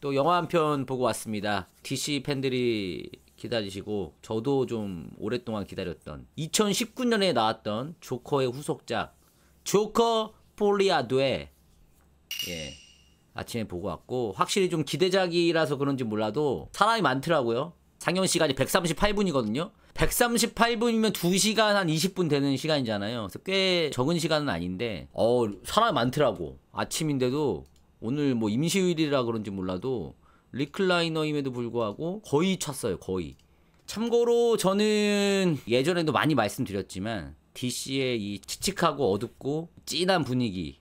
또 영화 한 편 보고 왔습니다. DC 팬들이 기다리시고 저도 좀 오랫동안 기다렸던 2019년에 나왔던 조커의 후속작 조커 폴리아드에 아침에 보고 왔고, 확실히 좀 기대작이라서 그런지 몰라도 사람이 많더라고요. 상영 시간이 138분이거든요 138분이면 2시간 한 20분 되는 시간이잖아요. 그래서 꽤 적은 시간은 아닌데 사람이 많더라고. 아침인데도 오늘 뭐 임시휴일이라 그런지 몰라도 리클라이너임에도 불구하고 거의 찼어요. 거의. 참고로 저는 예전에도 많이 말씀드렸지만 DC의 이 칙칙하고 어둡고 찐한 분위기,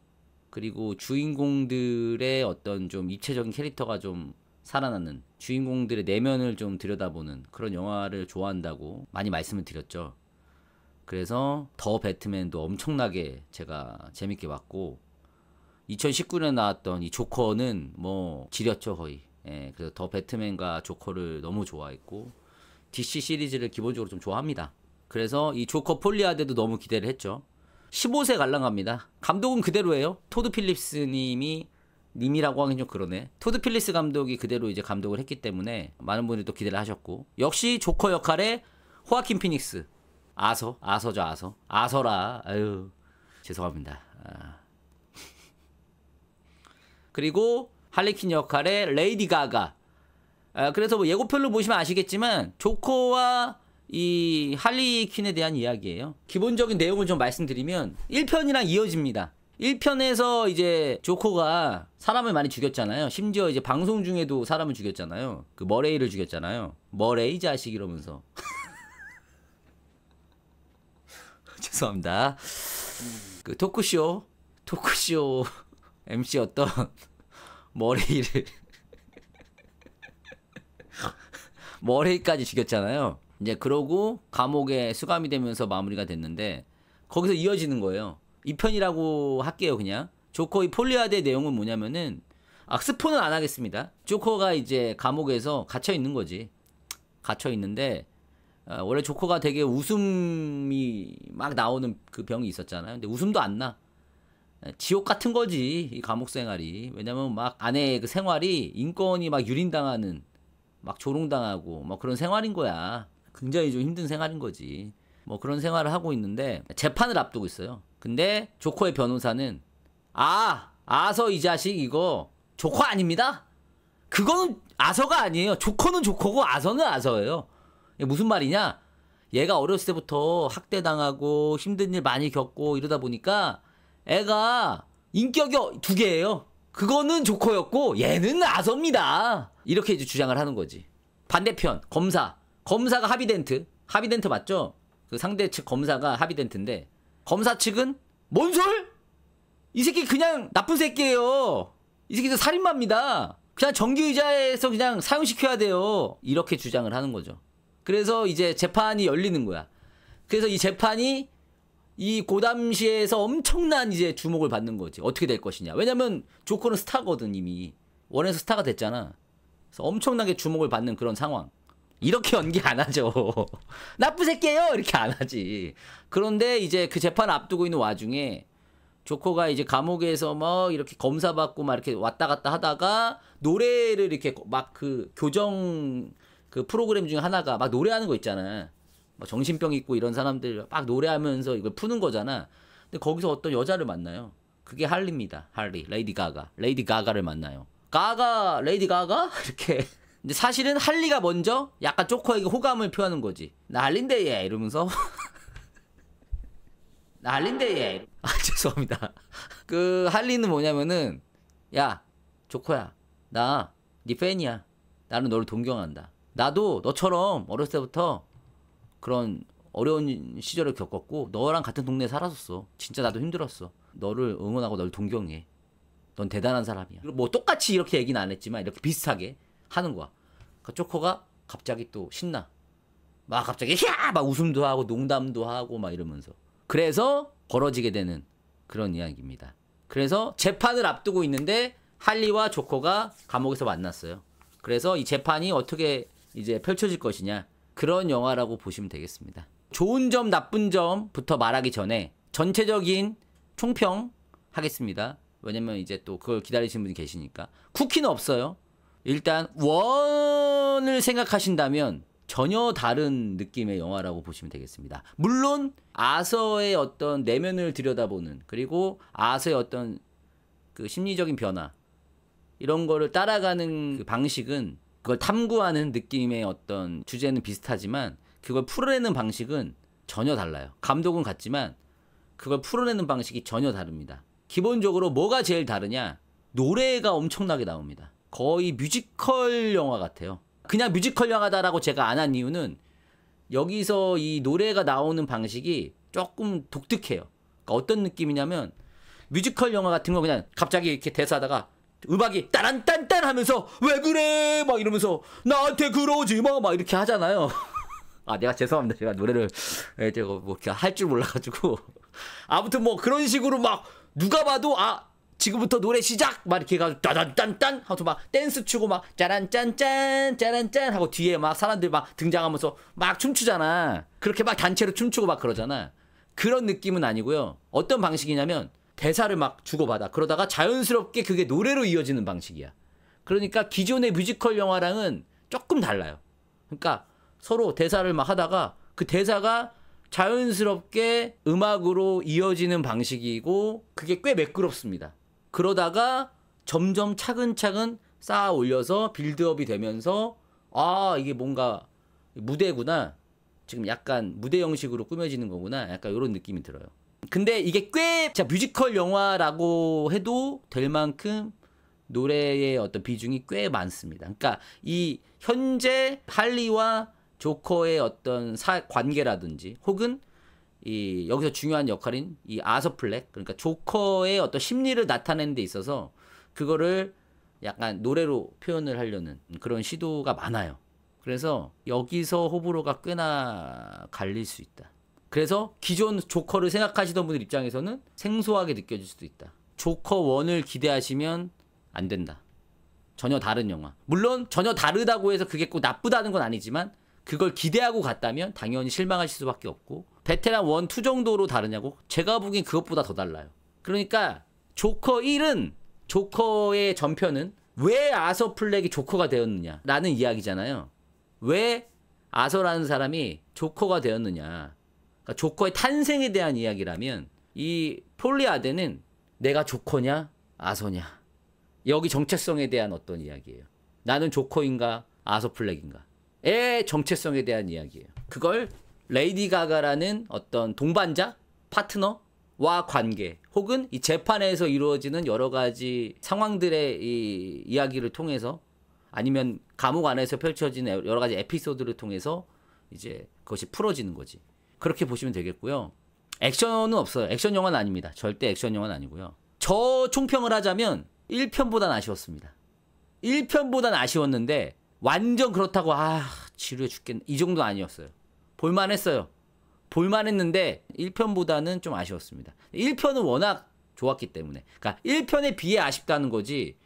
그리고 주인공들의 어떤 좀 입체적인 캐릭터가 좀 살아나는, 주인공들의 내면을 좀 들여다보는 그런 영화를 좋아한다고 많이 말씀을 드렸죠. 그래서 더 배트맨도 엄청나게 제가 재밌게 봤고, 2019년에 나왔던 이 조커는 뭐 지렸죠 거의. 그래서 더 배트맨과 조커를 너무 좋아했고 DC 시리즈를 기본적으로 좀 좋아합니다. 그래서 이 조커 폴리아드도 너무 기대를 했죠. 15세 관람갑니다. 감독은 그대로예요. 토드 필립스 님이라고 하긴 좀 그러네. 토드 필립스 감독이 그대로 이제 감독을 했기 때문에 많은 분들이 또 기대를 하셨고, 역시 조커 역할에 호아킨 피닉스. 아서죠. 아서라. 아유, 죄송합니다. 그리고 할리퀸 역할에 레이디 가가. 그래서 뭐 예고편로 보시면 아시겠지만 조커와 이 할리퀸에 대한 이야기예요. 기본적인 내용을 좀 말씀드리면 1편이랑 이어집니다. 1편에서 이제 조커가 사람을 많이 죽였잖아요. 심지어 이제 방송 중에도 사람을 죽였잖아요. 그 머레이를 죽였잖아요. 머레이 자식 이러면서. 죄송합니다. 그 토크쇼 MC였던 머레이까지 죽였잖아요. 이제 그러고 감옥에 수감이 되면서 마무리가 됐는데, 거기서 이어지는 거예요. 2편이라고 할게요. 그냥 조커의 폴리아드의 내용은 뭐냐면은, 스포는 안 하겠습니다. 조커가 이제 감옥에서 갇혀 있는 거지. 갇혀 있는데 원래 조커가 되게 웃음이 막 나오는 그 병이 있었잖아요. 근데 웃음도 안 나. 지옥 같은 거지 이 감옥 생활이. 왜냐면 막 안에 그 생활이 인권이 막 유린당하는, 막 조롱당하고 뭐 그런 생활인 거야. 굉장히 좀 힘든 생활인 거지. 뭐 그런 생활을 하고 있는데 재판을 앞두고 있어요. 근데 조커의 변호사는 아서 이 자식 이거 조커 아닙니다. 그거는 아서가 아니에요. 조커는 조커고 아서는 아서예요. 이게 무슨 말이냐? 얘가 어렸을 때부터 학대당하고 힘든 일 많이 겪고 이러다 보니까 애가 인격이 2개예요. 그거는 조커였고 얘는 아서입니다. 이렇게 이제 주장을 하는 거지. 반대편 검사가 하비덴트 맞죠? 그 상대 측 검사가 하비덴트인데, 검사 측은 뭔 소리? 이 새끼 그냥 나쁜 새끼예요. 이 새끼도 살인마입니다. 그냥 정규의자에서 그냥 사형시켜야 돼요. 이렇게 주장을 하는 거죠. 그래서 이제 재판이 열리는 거야. 그래서 이 재판이 이 고담시에서 엄청난 이제 주목을 받는 거지. 어떻게 될 것이냐. 왜냐면 조커는 스타거든. 이미 원에서 스타가 됐잖아. 그래서 엄청나게 주목을 받는 그런 상황. 이렇게 연기 안 하죠. 나쁜 새끼예요 이렇게 안 하지. 그런데 이제 그 재판 앞두고 있는 와중에 조커가 이제 감옥에서 뭐 이렇게 검사 받고 막 이렇게 왔다 갔다 하다가 노래를 이렇게 막 그 교정 그 프로그램 중에 하나가 막 노래하는 거 있잖아. 막 정신병 있고 이런 사람들 막 노래하면서 이걸 푸는 거잖아. 근데 거기서 어떤 여자를 만나요. 그게 할리입니다. 레이디 가가를 만나요. 레이디 가가? 이렇게. 근데 사실은 할리가 먼저 약간 조커에게 호감을 표하는 거지. 나 할린데 얘 이러면서. 나 할린데 얘. 죄송합니다. 그 할리는 뭐냐면은, 야 조커야, 나 네 팬이야. 나는 너를 존경한다. 나도 너처럼 어렸을 때부터 그런 어려운 시절을 겪었고 너랑 같은 동네에 살았었어. 진짜 나도 힘들었어. 너를 응원하고 널 동경해. 넌 대단한 사람이야. 뭐 똑같이 이렇게 얘기는 안 했지만 이렇게 비슷하게 하는 거야. 그 조커가 갑자기 또 신나. 막 갑자기 막 웃음도 하고 농담도 하고 막 이러면서. 그래서 벌어지게 되는 그런 이야기입니다. 그래서 재판을 앞두고 있는데 할리와 조커가 감옥에서 만났어요. 그래서 이 재판이 어떻게 이제 펼쳐질 것이냐, 그런 영화라고 보시면 되겠습니다. 좋은 점 나쁜 점부터 말하기 전에 전체적인 총평 하겠습니다. 왜냐면 이제 또 그걸 기다리시는 분이 계시니까. 쿠키는 없어요. 일단 원을 생각하신다면 전혀 다른 느낌의 영화라고 보시면 되겠습니다. 물론 아서의 어떤 내면을 들여다보는, 그리고 아서의 어떤 그 심리적인 변화, 이런 거를 따라가는 그 방식은, 그걸 탐구하는 느낌의 어떤 주제는 비슷하지만 그걸 풀어내는 방식은 전혀 달라요. 감독은 같지만 그걸 풀어내는 방식이 전혀 다릅니다. 기본적으로 뭐가 제일 다르냐? 노래가 엄청나게 나옵니다. 거의 뮤지컬 영화 같아요. 그냥 뮤지컬 영화다라고 제가 안 한 이유는 여기서 이 노래가 나오는 방식이 조금 독특해요. 그러니까 어떤 느낌이냐면, 뮤지컬 영화 같은 거 그냥 갑자기 이렇게 대사하다가 음악이 따란딴딴 하면서 왜 그래 막 이러면서 나한테 그러지 마 막 이렇게 하잖아요. 아, 내가 죄송합니다. 제가 노래를 제가 뭐 이렇게 할 줄 몰라가지고. 아무튼 뭐 그런 식으로 막 누가 봐도 지금부터 노래 시작 막 이렇게 해가지고 따단딴딴 하고 막 댄스 추고 막 짜란짠짠 짜란짠 하고 뒤에 막 사람들 막 등장하면서 막 춤추잖아. 그렇게 막 단체로 춤추고 막 그러잖아. 그런 느낌은 아니고요. 어떤 방식이냐면 대사를 막 주고받아. 그러다가 자연스럽게 그게 노래로 이어지는 방식이야. 그러니까 기존의 뮤지컬 영화랑은 조금 달라요. 그러니까 서로 대사를 막 하다가 그 대사가 자연스럽게 음악으로 이어지는 방식이고, 그게 꽤 매끄럽습니다. 그러다가 점점 차근차근 쌓아 올려서 빌드업이 되면서 이게 뭔가 무대구나, 지금 약간 무대 형식으로 꾸며지는 거구나, 약간 이런 느낌이 들어요. 근데 이게 꽤 뮤지컬 영화라고 해도 될 만큼 노래의 어떤 비중이 꽤 많습니다. 그러니까 이 현재 할리와 조커의 어떤 관계라든지, 혹은 이 여기서 중요한 역할인 이 아서 플렉, 그러니까 조커의 어떤 심리를 나타내는 데 있어서 그거를 약간 노래로 표현을 하려는 그런 시도가 많아요. 그래서 여기서 호불호가 꽤나 갈릴 수 있다. 그래서 기존 조커를 생각하시던 분들 입장에서는 생소하게 느껴질 수도 있다. 조커 1을 기대하시면 안 된다. 전혀 다른 영화. 물론 전혀 다르다고 해서 그게 꼭 나쁘다는 건 아니지만, 그걸 기대하고 갔다면 당연히 실망하실 수밖에 없고, 베테랑 1, 2 정도로 다르냐고? 제가 보기엔 그것보다 더 달라요. 그러니까 조커 1은, 조커의 전편은 왜 아서 플렉이 조커가 되었느냐 라는 이야기잖아요. 왜 아서라는 사람이 조커가 되었느냐, 그러니까 조커의 탄생에 대한 이야기라면, 이 폴리아드는 내가 조커냐 아서냐, 여기 정체성에 대한 어떤 이야기예요. 나는 조커인가 아서 플렉인가 의 정체성에 대한 이야기예요. 그걸 레이디 가가라는 어떤 동반자, 파트너와 관계, 혹은 이 재판에서 이루어지는 여러 가지 상황들의 이 이야기를 통해서, 아니면 감옥 안에서 펼쳐지는 여러 가지 에피소드를 통해서 이제 그것이 풀어지는 거지. 그렇게 보시면 되겠고요. 액션은 없어요. 액션 영화는 아닙니다. 절대 액션 영화는 아니고요. 저 총평을 하자면 1편보단 아쉬웠습니다. 1편보단 아쉬웠는데 완전 그렇다고 지루해 죽겠네 이 정도 아니었어요. 볼만했어요. 볼만했는데 1편보다는 좀 아쉬웠습니다. 1편은 워낙 좋았기 때문에. 그러니까 1편에 비해 아쉽다는 거지,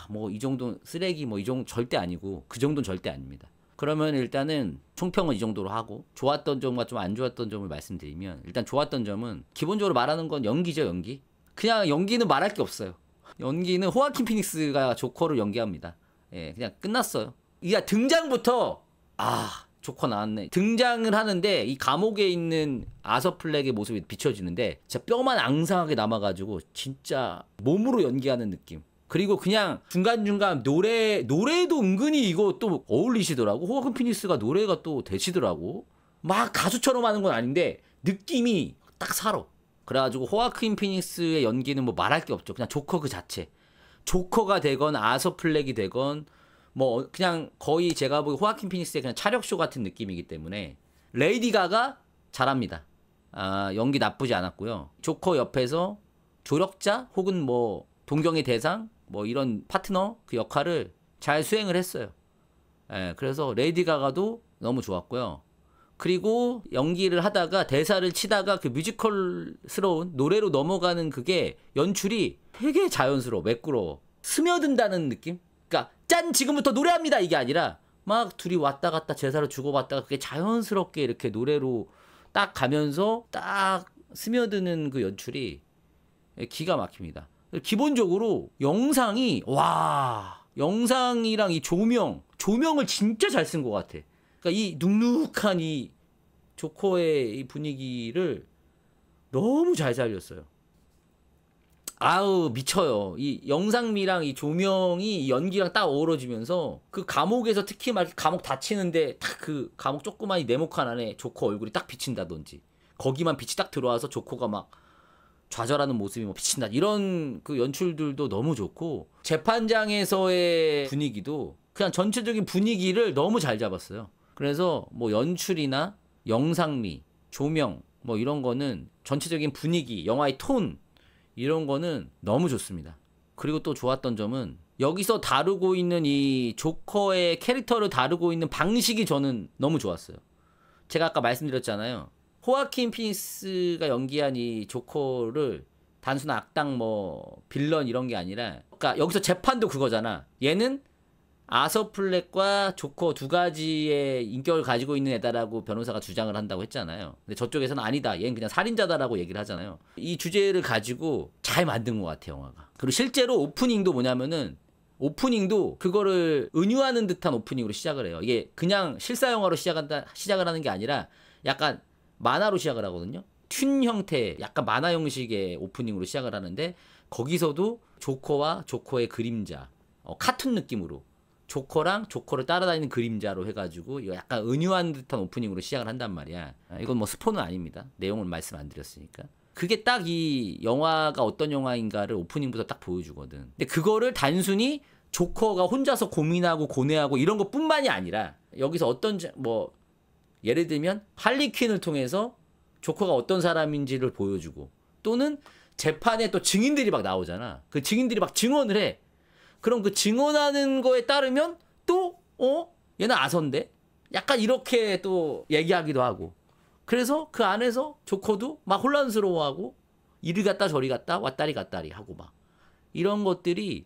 뭐 이 정도 쓰레기 뭐 이 정도 절대 아니고, 그 정도는 절대 아닙니다. 그러면 일단은 총평은 이 정도로 하고, 좋았던 점과 좀 안 좋았던 점을 말씀드리면, 일단 좋았던 점은 기본적으로 말하는 건 연기죠. 연기. 그냥 연기는 말할 게 없어요. 연기는 호아킨 피닉스가 조커를 연기합니다. 예, 그냥 끝났어요. 이게 등장부터 조커 나왔네. 등장을 하는데 이 감옥에 있는 아서 플렉의 모습이 비춰지는데 진짜 뼈만 앙상하게 남아가지고 진짜 몸으로 연기하는 느낌. 그리고 그냥 중간중간 노래도 은근히 이거 또 어울리시더라고. 호아킨 피닉스가 노래가 또 되시더라고. 막 가수처럼 하는 건 아닌데 느낌이 딱 살아. 그래가지고 호아킨 피닉스의 연기는 뭐 말할 게 없죠. 그냥 조커 그 자체. 조커가 되건 아서 플렉이 되건 뭐 그냥 거의 제가 보기 호아킨 피닉스의 그냥 차력쇼 같은 느낌이기 때문에 레이디 가가 잘합니다. 연기 나쁘지 않았고요. 조커 옆에서 조력자 혹은 뭐 동경의 대상 뭐 이런 파트너 그 역할을 잘 수행을 했어요. 그래서 레이디 가가도 너무 좋았고요. 그리고 연기를 하다가 대사를 치다가 그 뮤지컬스러운 노래로 넘어가는 그게 연출이 되게 자연스러워, 매끄러워. 스며든다는 느낌? 그러니까 짠 지금부터 노래합니다 이게 아니라 막 둘이 왔다 갔다 제사를 주고받다가 그게 자연스럽게 이렇게 노래로 딱 가면서 딱 스며드는 그 연출이 기가 막힙니다. 기본적으로 영상이 영상이랑 이 조명을 진짜 잘 쓴 것 같아. 그러니까 이 눅눅한 이 조커의 이 분위기를 너무 잘 살렸어요. 아우 미쳐요. 이 영상미랑 이 조명이 이 연기랑 딱 어우러지면서 그 감옥에서 특히 막 감옥 닫히는데 딱 그 감옥 조그만 이 네모칸 안에 조커 얼굴이 딱 비친다든지 거기만 빛이 딱 들어와서 조커가 막 좌절하는 모습이 뭐 비친다 이런 그 연출들도 너무 좋고 재판장에서의 분위기도 그냥 전체적인 분위기를 너무 잘 잡았어요. 그래서 뭐 연출이나 영상미, 조명 뭐 이런 거는 전체적인 분위기, 영화의 톤 이런 거는 너무 좋습니다. 그리고 또 좋았던 점은 여기서 다루고 있는 이 조커의 캐릭터를 다루고 있는 방식이 저는 너무 좋았어요. 제가 아까 말씀드렸잖아요. 호아킨 피니스가 연기한 이 조커를 단순한 악당 뭐 빌런 이런 게 아니라 그러니까 여기서 재판도 그거잖아. 얘는 아서 플렉과 조커 두 가지의 인격을 가지고 있는 애다라고 변호사가 주장을 한다고 했잖아요. 근데 저쪽에서는 아니다. 얘는 그냥 살인자다라고 얘기를 하잖아요. 이 주제를 가지고 잘 만든 것 같아요, 영화가. 그리고 실제로 오프닝도 뭐냐면은 오프닝도 그거를 은유하는 듯한 오프닝으로 시작을 해요. 이게 그냥 실사 영화로 시작을 하는 게 아니라 약간 만화로 시작을 하거든요. 튠 형태, 약간 만화 형식의 오프닝으로 시작을 하는데 거기서도 조커와 조커의 그림자, 카툰 느낌으로 조커랑 조커를 따라다니는 그림자로 해가지고 이거 약간 은유한 듯한 오프닝으로 시작을 한단 말이야. 이건 뭐 스포는 아닙니다. 내용을 말씀 안 드렸으니까. 그게 딱 이 영화가 어떤 영화인가를 오프닝부터 딱 보여주거든. 근데 그거를 단순히 조커가 혼자서 고민하고 고뇌하고 이런 것뿐만이 아니라 여기서 어떤 뭐 예를 들면 할리퀸을 통해서 조커가 어떤 사람인지를 보여주고 또는 재판에 또 증인들이 막 나오잖아. 그 증인들이 막 증언을 해. 그럼 그 증언하는 거에 따르면 또 얘는 아선데? 약간 이렇게 또 얘기하기도 하고. 그래서 그 안에서 조커도 막 혼란스러워하고 이리 갔다 저리 갔다 왔다리 갔다리 하고 막 이런 것들이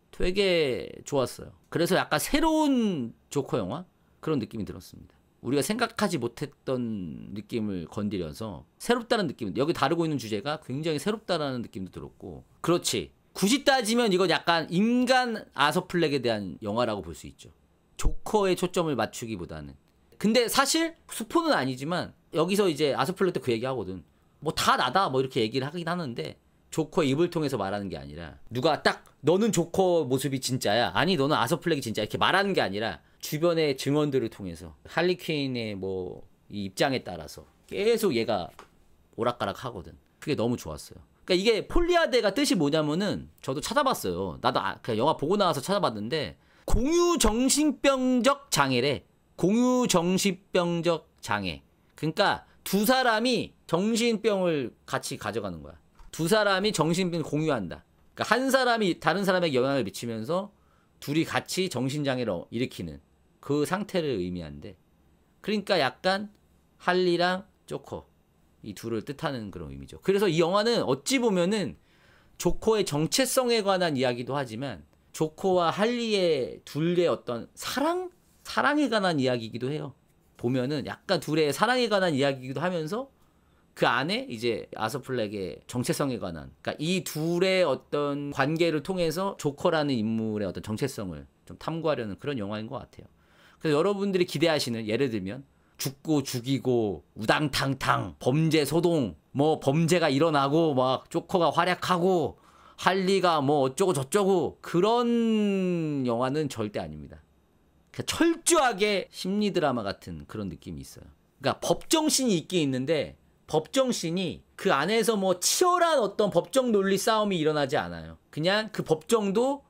되게 좋았어요. 그래서 약간 새로운 조커 영화? 그런 느낌이 들었습니다. 우리가 생각하지 못했던 느낌을 건드려서 새롭다는 느낌, 여기 다루고 있는 주제가 굉장히 새롭다라는 느낌도 들었고. 그렇지. 굳이 따지면 이건 약간 인간 아서플렉에 대한 영화라고 볼 수 있죠. 조커에 초점을 맞추기보다는. 근데 사실 스포는 아니지만 여기서 이제 아서플렉도 그 얘기 하거든. 뭐 다 나다 뭐 이렇게 얘기를 하긴 하는데 조커의 입을 통해서 말하는 게 아니라 누가 딱 너는 조커 모습이 진짜야, 아니 너는 아서플렉이 진짜야 이렇게 말하는 게 아니라 주변의 증언들을 통해서 할리퀸의 뭐 이 입장에 따라서 계속 얘가 오락가락 하거든. 그게 너무 좋았어요. 그러니까 이게 폴리아데가 뜻이 뭐냐면은 저도 찾아봤어요. 나도 그냥 영화 보고 나와서 찾아봤는데 공유정신병적 장애래. 공유정신병적 장애. 그러니까 두 사람이 정신병을 같이 가져가는 거야. 두 사람이 정신병을 공유한다. 그러니까 한 사람이 다른 사람에게 영향을 미치면서 둘이 같이 정신장애를 일으키는 그 상태를 의미한대. 그러니까 약간 할리랑 조커 이 둘을 뜻하는 그런 의미죠. 그래서 이 영화는 어찌 보면은 조커의 정체성에 관한 이야기도 하지만 조커와 할리의 둘의 어떤 사랑에 관한 이야기이기도 해요. 보면은 약간 둘의 사랑에 관한 이야기이기도 하면서 그 안에 이제 아서플렉의 정체성에 관한, 그러니까 이 둘의 어떤 관계를 통해서 조커라는 인물의 어떤 정체성을 좀 탐구하려는 그런 영화인 것 같아요. 그래서 여러분들이 기대하시는, 예를 들면 죽고 죽이고 우당탕탕 범죄 소동 뭐 범죄가 일어나고 막 조커가 활약하고 할리가 뭐 어쩌고 저쩌고 그런 영화는 절대 아닙니다. 그냥 철저하게 심리 드라마 같은 그런 느낌이 있어요. 그러니까 법정씬이 있긴 있는데 법정씬이 그 안에서 뭐 치열한 어떤 법정 논리 싸움이 일어나지 않아요. 그냥 그 법정도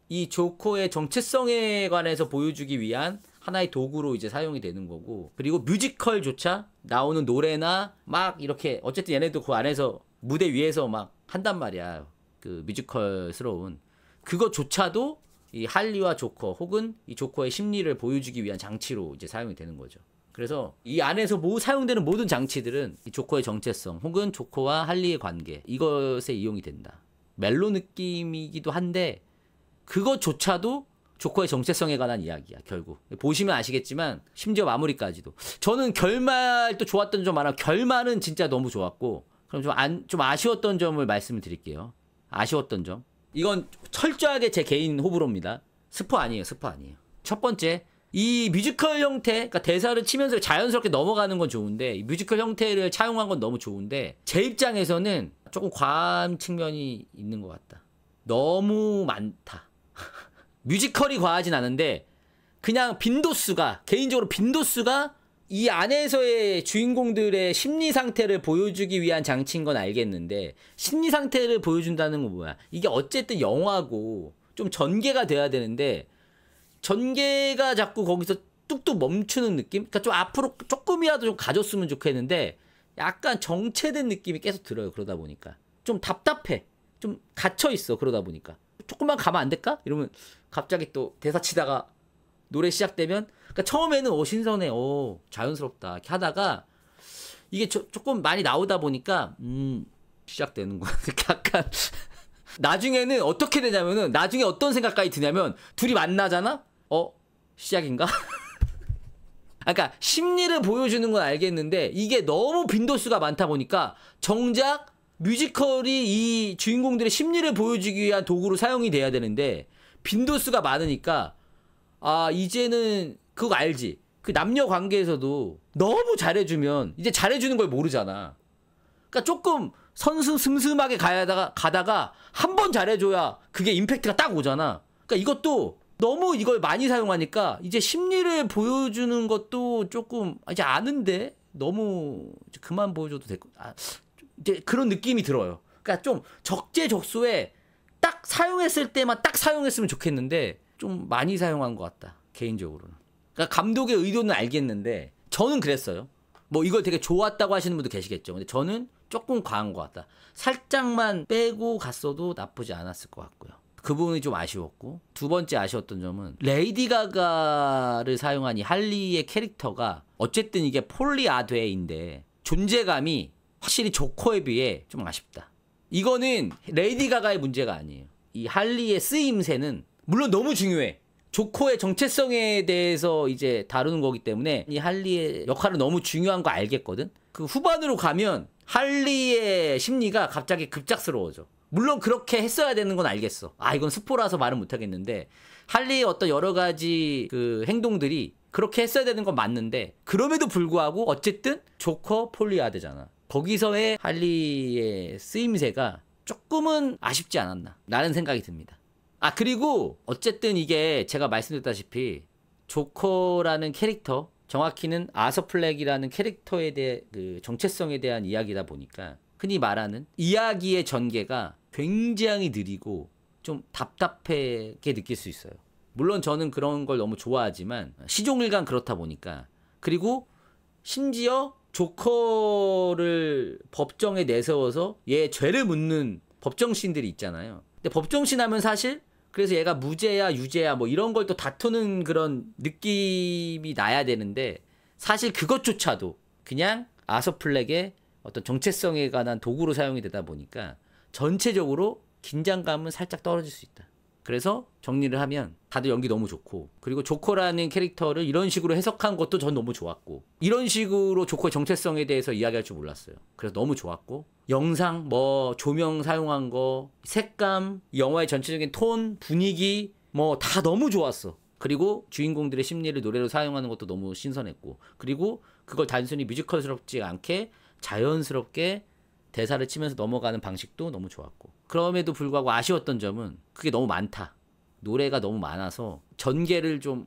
이 조커의 정체성에 관해서 보여주기 위한 하나의 도구로 이제 사용이 되는 거고, 그리고 뮤지컬조차 나오는 노래나 막 이렇게 어쨌든 얘네도 그 안에서 무대 위에서 막 한단 말이야. 그 뮤지컬스러운 그것조차도 이 할리와 조커 혹은 이 조커의 심리를 보여주기 위한 장치로 이제 사용이 되는 거죠. 그래서 이 안에서 사용되는 모든 장치들은 이 조커의 정체성 혹은 조커와 할리의 관계, 이것에 이용이 된다. 멜로 느낌이기도 한데 그것조차도 조커의 정체성에 관한 이야기야. 결국 보시면 아시겠지만 심지어 마무리까지도. 저는 결말도 좋았던 점 많아. 결말은 진짜 너무 좋았고, 그럼 좀 아쉬웠던 점을 말씀을 드릴게요. 아쉬웠던 점, 이건 철저하게 제 개인 호불호입니다. 스포 아니에요. 스포 아니에요. 첫 번째, 이 뮤지컬 형태, 그러니까 대사를 치면서 자연스럽게 넘어가는 건 좋은데 이 뮤지컬 형태를 차용한 건 너무 좋은데 제 입장에서는 조금 과한 측면이 있는 것 같다. 너무 많다. 뮤지컬이 과하진 않은데 그냥 빈도수가, 개인적으로 빈도수가 이 안에서의 주인공들의 심리 상태를 보여주기 위한 장치인 건 알겠는데 심리 상태를 보여준다는 건 뭐야? 이게 어쨌든 영화고 좀 전개가 돼야 되는데 전개가 자꾸 거기서 뚝뚝 멈추는 느낌? 그러니까 좀 앞으로 조금이라도 좀 가졌으면 좋겠는데 약간 정체된 느낌이 계속 들어요. 그러다 보니까 좀 답답해. 좀 갇혀있어. 그러다 보니까 조금만 가면 안 될까? 이러면 갑자기 또 대사 치다가 노래 시작되면, 그러니까 처음에는 신선해, 자연스럽다 이렇게 하다가 이게 조금 많이 나오다 보니까 시작되는 거야. 약간 나중에는 어떻게 되냐면은, 나중에 어떤 생각까지 드냐면 둘이 만나잖아? 시작인가? 그러니까 심리를 보여주는 건 알겠는데 이게 너무 빈도수가 많다 보니까 정작 뮤지컬이 이 주인공들의 심리를 보여주기 위한 도구로 사용이 돼야 되는데 빈도수가 많으니까 이제는 그거 알지? 그 남녀 관계에서도 너무 잘해주면 이제 잘해주는 걸 모르잖아. 그러니까 조금 슴슴하게 가다가 한 번 잘해줘야 그게 임팩트가 딱 오잖아. 그러니까 이것도 너무 이걸 많이 사용하니까 이제 심리를 보여주는 것도 조금 이제 아는데 너무 이제 그만 보여줘도 될 거. 이제 그런 느낌이 들어요. 그러니까 좀 적재적소에 딱 사용했을 때만 딱 사용했으면 좋겠는데 좀 많이 사용한 것 같다. 개인적으로는. 그러니까 감독의 의도는 알겠는데 저는 그랬어요. 뭐 이걸 되게 좋았다고 하시는 분도 계시겠죠. 근데 저는 조금 과한 것 같다. 살짝만 빼고 갔어도 나쁘지 않았을 것 같고요. 그 부분이 좀 아쉬웠고, 두 번째 아쉬웠던 점은 레이디 가가를 사용한 이 할리의 캐릭터가 어쨌든 이게 폴리아데인데 존재감이 확실히 조커에 비해 좀 아쉽다. 이거는 레이디 가가의 문제가 아니에요. 이 할리의 쓰임새는 물론 너무 중요해. 조커의 정체성에 대해서 이제 다루는 거기 때문에 이 할리의 역할은 너무 중요한 거 알겠거든. 그 후반으로 가면 할리의 심리가 갑자기 급작스러워져. 물론 그렇게 했어야 되는 건 알겠어. 이건 스포라서 말은 못하겠는데 할리의 어떤 여러 가지 그 행동들이 그렇게 했어야 되는 건 맞는데 그럼에도 불구하고 어쨌든 조커 폴리아드잖아. 거기서의 할리의 쓰임새가 조금은 아쉽지 않았나 라는 생각이 듭니다. 그리고 어쨌든 이게 제가 말씀드렸다시피 조커라는 캐릭터, 정확히는 아서 플렉이라는 캐릭터에 대해 그 정체성에 대한 이야기다 보니까 흔히 말하는 이야기의 전개가 굉장히 느리고 좀 답답하게 느낄 수 있어요. 물론 저는 그런 걸 너무 좋아하지만 시종일관 그렇다 보니까. 그리고 심지어 조커를 법정에 내세워서 얘 죄를 묻는 법정씬들이 있잖아요. 근데 법정씬 하면 사실 그래서 얘가 무죄야 유죄야 뭐 이런 걸 또 다투는 그런 느낌이 나야 되는데 사실 그것조차도 그냥 아서 플렉의 어떤 정체성에 관한 도구로 사용이 되다 보니까 전체적으로 긴장감은 살짝 떨어질 수 있다. 그래서 정리를 하면 다들 연기 너무 좋고, 그리고 조커라는 캐릭터를 이런 식으로 해석한 것도 전 너무 좋았고, 이런 식으로 조커의 정체성에 대해서 이야기할 줄 몰랐어요. 그래서 너무 좋았고, 영상 뭐 조명 사용한 거, 색감, 영화의 전체적인 톤, 분위기 뭐 다 너무 좋았어. 그리고 주인공들의 심리를 노래로 사용하는 것도 너무 신선했고, 그리고 그걸 단순히 뮤지컬스럽지 않게 자연스럽게 대사를 치면서 넘어가는 방식도 너무 좋았고, 그럼에도 불구하고 아쉬웠던 점은 그게 너무 많다. 노래가 너무 많아서 전개를 좀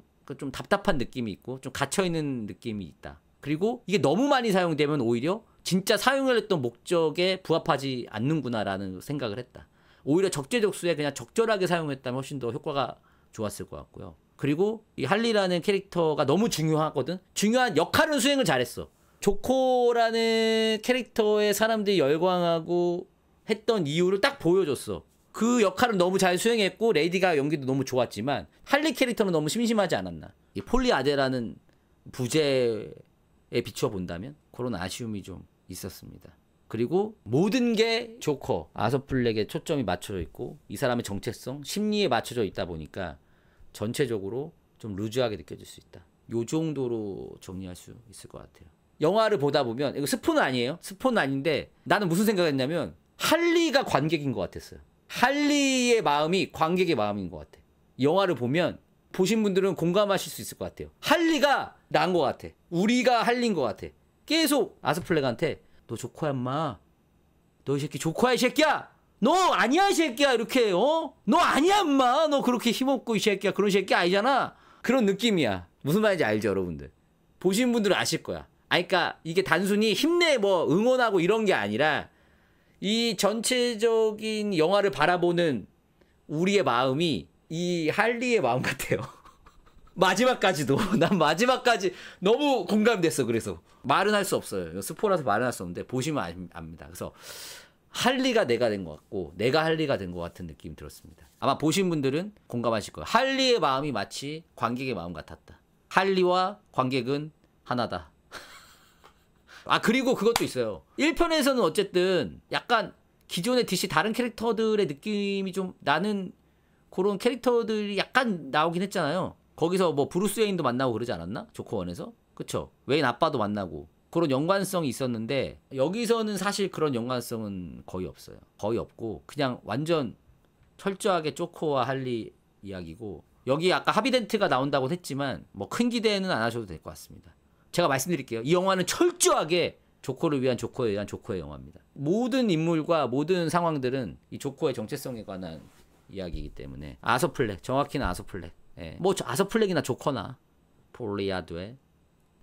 답답한 느낌이 있고 좀 갇혀있는 느낌이 있다. 그리고 이게 너무 많이 사용되면 오히려 진짜 사용을 했던 목적에 부합하지 않는구나라는 생각을 했다. 오히려 적재적소에 그냥 적절하게 사용했다면 훨씬 더 효과가 좋았을 것 같고요. 그리고 이 할리라는 캐릭터가 너무 중요하거든. 중요한 역할은 수행을 잘했어. 조커라는 캐릭터에 사람들이 열광하고 했던 이유를 딱 보여줬어. 그 역할을 너무 잘 수행했고 레이디가 연기도 너무 좋았지만 할리 캐릭터는 너무 심심하지 않았나. 이 폴리아데라는 부제에 비추어 본다면 그런 아쉬움이 좀 있었습니다. 그리고 모든 게 조커, 아서 플렉에 초점이 맞춰져 있고 이 사람의 정체성, 심리에 맞춰져 있다 보니까 전체적으로 좀 루즈하게 느껴질 수 있다. 요 정도로 정리할 수 있을 것 같아요. 영화를 보다 보면, 이거 스포는 아니에요. 스포는 아닌데 나는 무슨 생각했냐면 할리가 관객인 것 같았어요. 할리의 마음이 관객의 마음인 것 같아. 영화를 보면 보신 분들은 공감하실 수 있을 것 같아요. 할리가 나은 것 같아. 우리가 할리인 것 같아. 계속 아스플렉한테 너 조커야 인마. 너 이 새끼 조커야 이 새끼야. 너 아니야 이 새끼야 이렇게 너 아니야 인마. 너 그렇게 힘없고 이 새끼야. 그런 새끼 아니잖아. 그런 느낌이야. 무슨 말인지 알죠 여러분들. 보신 분들은 아실 거야. 그러니까 이게 단순히 힘내 뭐 응원하고 이런 게 아니라 이 전체적인 영화를 바라보는 우리의 마음이 이 할리의 마음 같아요. 마지막까지도. 난 마지막까지 너무 공감됐어. 그래서 말은 할 수 없어요. 스포라서 말은 할 수 없는데 보시면 압니다. 그래서 할리가 내가 된 것 같고 내가 할리가 된 것 같은 느낌이 들었습니다. 아마 보신 분들은 공감하실 거예요. 할리의 마음이 마치 관객의 마음 같았다. 할리와 관객은 하나다. 아 그리고 그것도 있어요. 1편에서는 어쨌든 약간 기존의 DC 다른 캐릭터들의 느낌이 좀 나는 그런 캐릭터들이 약간 나오긴 했잖아요. 거기서 뭐 브루스 웨인도 만나고 그러지 않았나? 조커 1에서? 그쵸? 웨인 아빠도 만나고 그런 연관성이 있었는데 여기서는 사실 그런 연관성은 거의 없어요. 거의 없고 그냥 완전 철저하게 조커와 할리 이야기고 여기 아까 하비덴트가 나온다고 했지만 뭐 큰 기대는 안 하셔도 될 것 같습니다. 제가 말씀드릴게요. 이 영화는 철저하게 조커를 위한 조커에 대한 조커의 영화입니다. 모든 인물과 모든 상황들은 이 조커의 정체성에 관한 이야기이기 때문에 아서플렉, 정확히는 아서플렉. 예. 뭐 아서플렉이나 조커나 폴리아드에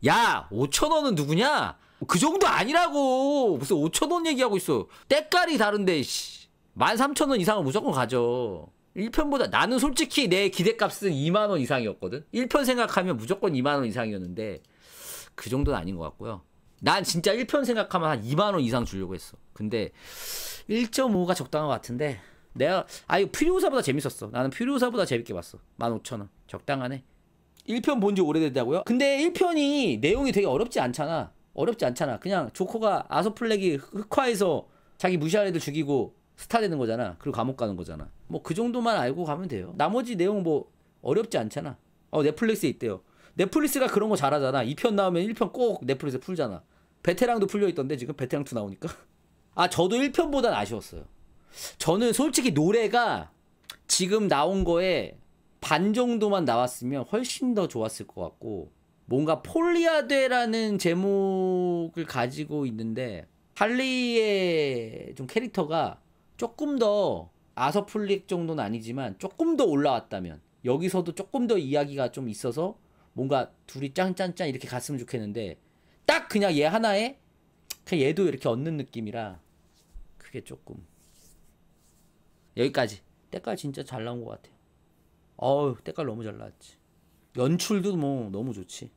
야 5,000원은 누구냐? 그 정도 아니라고. 무슨 5,000원 얘기하고 있어. 때깔이 다른데 13,000원 이상은 무조건 가져. 1편보다 나는 솔직히 내 기대값은 2만원 이상이었거든. 1편 생각하면 무조건 2만원 이상이었는데 그 정도는 아닌 것 같고요. 난 진짜 1편 생각하면 한 2만원 이상 주려고 했어. 근데 1.5가 적당한 것 같은데 내가 퓨리오사보다 재밌었어. 나는 퓨리오사보다 재밌게 봤어. 15,000원 적당하네. 1편 본 지 오래됐다고요? 근데 1편이 내용이 되게 어렵지 않잖아. 어렵지 않잖아. 그냥 조커가 아서플렉이 흑화해서 자기 무시한 애들 죽이고 스타 되는 거잖아. 그리고 감옥 가는 거잖아. 뭐 그 정도만 알고 가면 돼요. 나머지 내용 뭐 어렵지 않잖아. 넷플릭스에 있대요. 넷플릭스가 그런 거 잘하잖아. 2편 나오면 1편 꼭 넷플릭스에 풀잖아. 베테랑도 풀려있던데 지금 베테랑 2 나오니까. 저도 1편보단 아쉬웠어요. 저는 솔직히 노래가 지금 나온 거에 반 정도만 나왔으면 훨씬 더 좋았을 것 같고 뭔가 폴리아데라는 제목을 가지고 있는데 할리의 좀 캐릭터가 조금 더 아서플릭 정도는 아니지만 조금 더 올라왔다면 여기서도 조금 더 이야기가 좀 있어서 뭔가 둘이 짱짱짱 이렇게 갔으면 좋겠는데 딱 그냥 얘 하나에 그냥 얘도 이렇게 얻는 느낌이라 그게 조금 여기까지. 때깔 진짜 잘 나온 것 같아요. 때깔 너무 잘 나왔지. 연출도 뭐 너무 좋지.